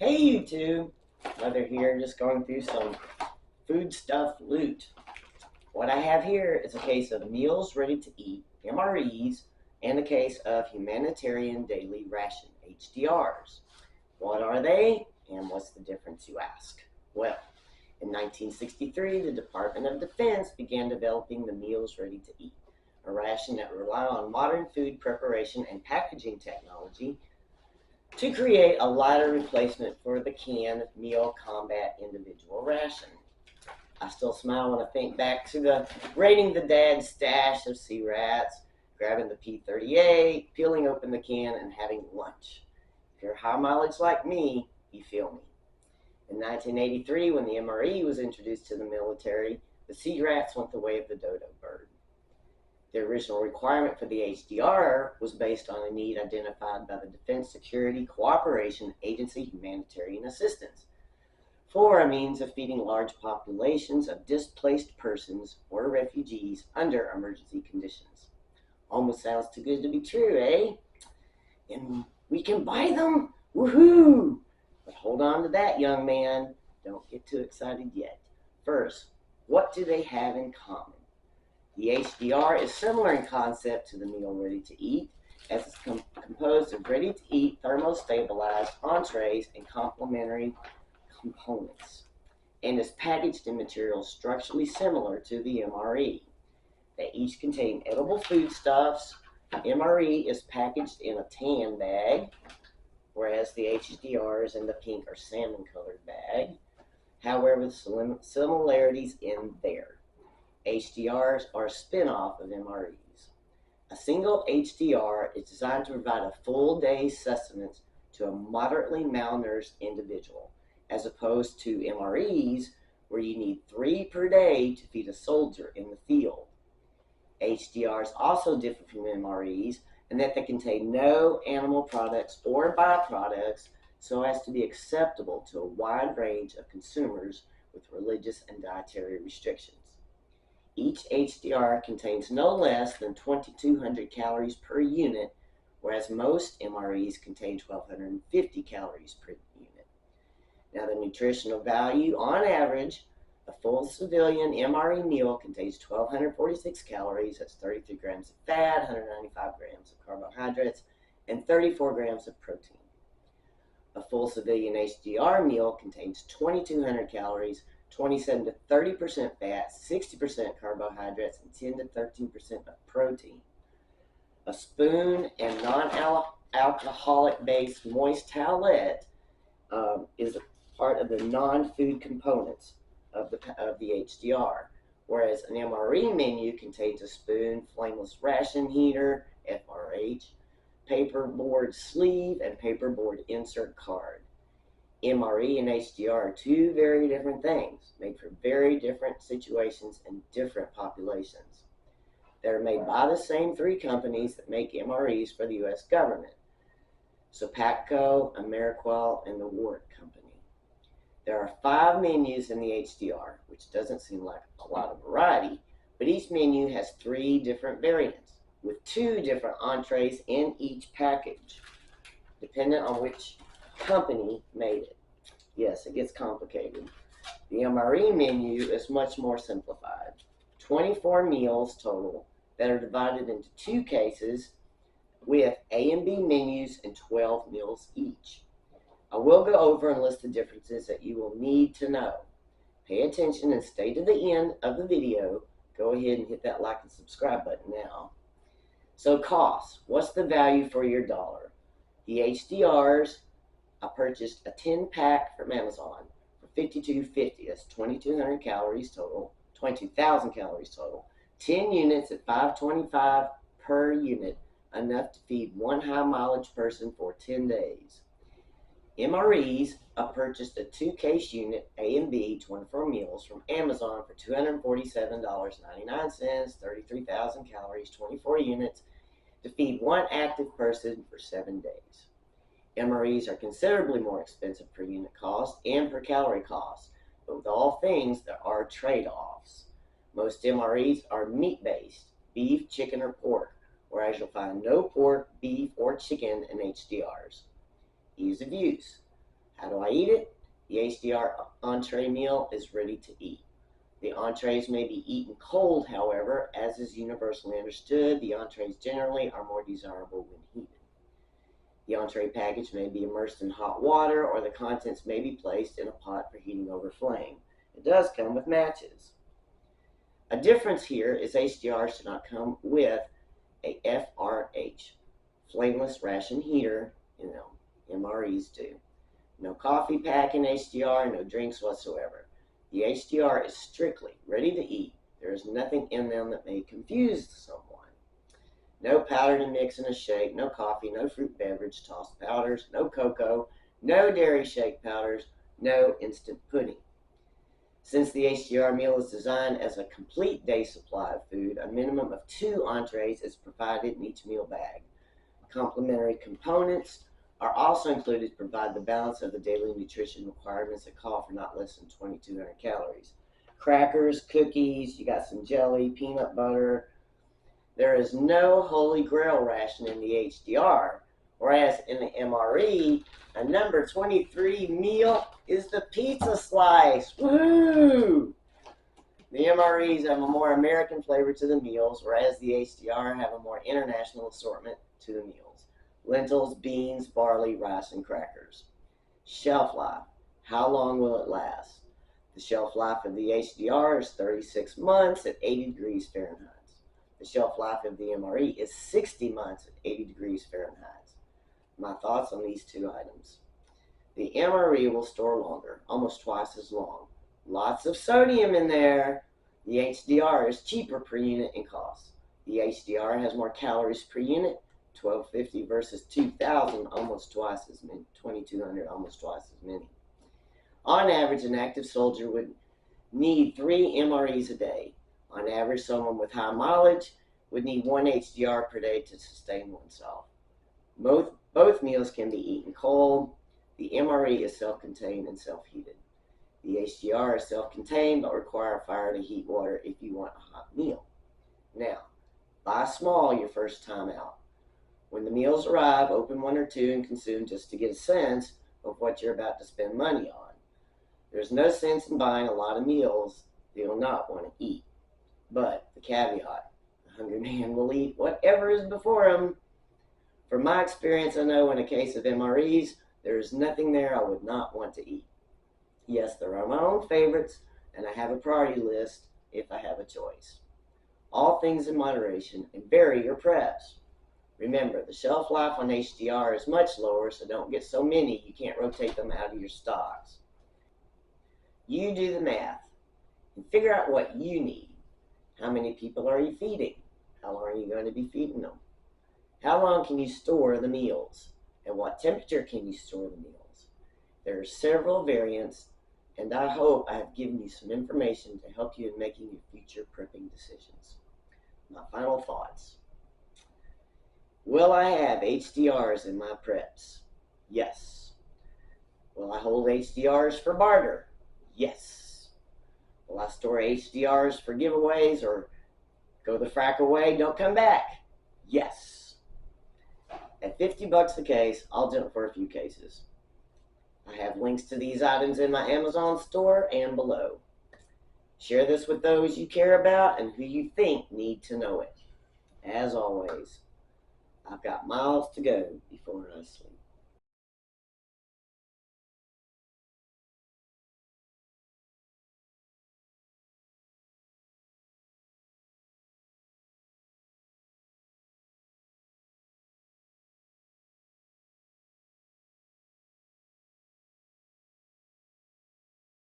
Hey YouTube, Mother here, just going through some food stuff loot. What I have here is a case of meals ready to eat, MREs, and a case of Humanitarian Daily Ration, HDRs. What are they, and what's the difference, you ask? Well, in 1963, the Department of Defense began developing the meals ready to eat, a ration that relied on modern food preparation and packaging technology to create a lighter replacement for the canned meal combat individual ration. I still smile when I think back to the raiding the dad's stash of sea rats, grabbing the P-38, peeling open the can, and having lunch. If you're high mileage like me, you feel me. In 1983, when the MRE was introduced to the military, the sea rats went the way of the dodo bird. The original requirement for the HDR was based on a need identified by the Defense Security Cooperation Agency Humanitarian Assistance for a means of feeding large populations of displaced persons or refugees under emergency conditions. Almost sounds too good to be true, eh? And we can buy them? Woohoo! But hold on to that, young man. Don't get too excited yet. First, what do they have in common? The HDR is similar in concept to the meal ready to eat, as it's composed of ready to eat thermostabilized entrees and complementary components, and is packaged in materials structurally similar to the MRE. They each contain edible foodstuffs. MRE is packaged in a tan bag, whereas the HDR is in the pink or salmon colored bag. However, the similarities in there. HDRs are a spin-off of MREs. A single HDR is designed to provide a full day's sustenance to a moderately malnourished individual, as opposed to MREs, where you need 3 per day to feed a soldier in the field. HDRs also differ from MREs in that they contain no animal products or byproducts, so as to be acceptable to a wide range of consumers with religious and dietary restrictions. Each HDR contains no less than 2,200 calories per unit, whereas most MREs contain 1,250 calories per unit. Now, the nutritional value, on average, a full civilian MRE meal contains 1,246 calories, that's 33 grams of fat, 195 grams of carbohydrates, and 34 grams of protein. A full civilian HDR meal contains 2,200 calories, 27 to 30% fat, 60% carbohydrates, and 10 to 13% of protein. A spoon and non-alcoholic based moist towelette is a part of the non-food components of the HDR, whereas an MRE menu contains a spoon, flameless ration heater, FRH, paperboard sleeve, and paperboard insert card. MRE and HDR are two very different things, made for very different situations and different populations. They're made by the same 3 companies that make MREs for the U.S. government: Sopatco, Ameriqual, and the Ward Company. There are 5 menus in the HDR, which doesn't seem like a lot of variety, but each menu has 3 different variants, with 2 different entrees in each package, dependent on which company made it. Yes, it gets complicated. The MRE menu is much more simplified. 24 meals total that are divided into 2 cases with A and B menus and 12 meals each. I will go over and list the differences that you will need to know. Pay attention and stay to the end of the video. Go ahead and hit that like and subscribe button now. So cost, what's the value for your dollar? The HDRs, I purchased a 10-pack from Amazon for $52.50. That's 2,200 calories total, 22,000 calories total. 10 units at $5.25 per unit, enough to feed 1 high mileage person for 10 days. MREs, I purchased a 2-case unit, A and B, 24 meals from Amazon for $247.99, 33,000 calories, 24 units, to feed 1 active person for 7 days. MREs are considerably more expensive per unit cost and per calorie cost, but with all things, there are trade-offs. Most MREs are meat-based, beef, chicken, or pork, whereas you'll find no pork, beef, or chicken in HDRs. Ease of use. How do I eat it? The HDR entree meal is ready to eat. The entrees may be eaten cold, however, as is universally understood. The entrees generally are more desirable when heated. The entree package may be immersed in hot water, or the contents may be placed in a pot for heating over flame. It does come with matches. A difference here is HDRs do not come with a FRH, flameless ration heater. MREs do. No coffee pack in HDR, no drinks whatsoever. The HDR is strictly ready to eat. There is nothing in them that may confuse someone. No powder to mix in a shake, no coffee, no fruit beverage, tossed powders, no cocoa, no dairy shake powders, no instant pudding. Since the HDR meal is designed as a complete day supply of food, a minimum of 2 entrees is provided in each meal bag. Complementary components are also included to provide the balance of the daily nutrition requirements that call for not less than 2,200 calories. Crackers, cookies, you got some jelly, peanut butter. There is no holy grail ration in the HDR, whereas in the MRE, a number 23 meal is the pizza slice. Woohoo! The MREs have a more American flavor to the meals, whereas the HDR have a more international assortment to the meals. Lentils, beans, barley, rice, and crackers. Shelf life. How long will it last? The shelf life of the HDR is 36 months at 80 degrees Fahrenheit. The shelf life of the MRE is 60 months at 80 degrees Fahrenheit. My thoughts on these two items. The MRE will store longer, almost twice as long. Lots of sodium in there. The HDR is cheaper per unit in cost. The HDR has more calories per unit, 1,250 versus 2,000, almost twice as many, 2,200, almost twice as many. On average, an active soldier would need 3 MREs a day. On average, someone with high mileage would need 1 HDR per day to sustain oneself. Both meals can be eaten cold. The MRE is self-contained and self-heated. The HDR is self-contained but require a fire to heat water if you want a hot meal. Now, buy small your first time out. When the meals arrive, open 1 or 2 and consume just to get a sense of what you're about to spend money on. There's no sense in buying a lot of meals that you'll not want to eat. But the caveat, the hungry man will eat whatever is before him. From my experience, I know in a case of MREs, there is nothing there I would not want to eat. Yes, there are my own favorites, and I have a priority list if I have a choice. All things in moderation, and vary your preps. Remember, the shelf life on HDR is much lower, so don't get so many you can't rotate them out of your stocks. You do the math and figure out what you need. How many people are you feeding? How long are you going to be feeding them? How long can you store the meals? At what temperature can you store the meals? There are several variants, and I hope I have given you some information to help you in making your future prepping decisions. My final thoughts. Will I have HDRs in my preps? Yes. Will I hold HDRs for barter? Yes. Will I store HDRs for giveaways or go the frack away, don't come back? Yes. At $50 a case, I'll jump for a few cases. I have links to these items in my Amazon store and below. Share this with those you care about and who you think need to know it. As always, I've got miles to go before I sleep.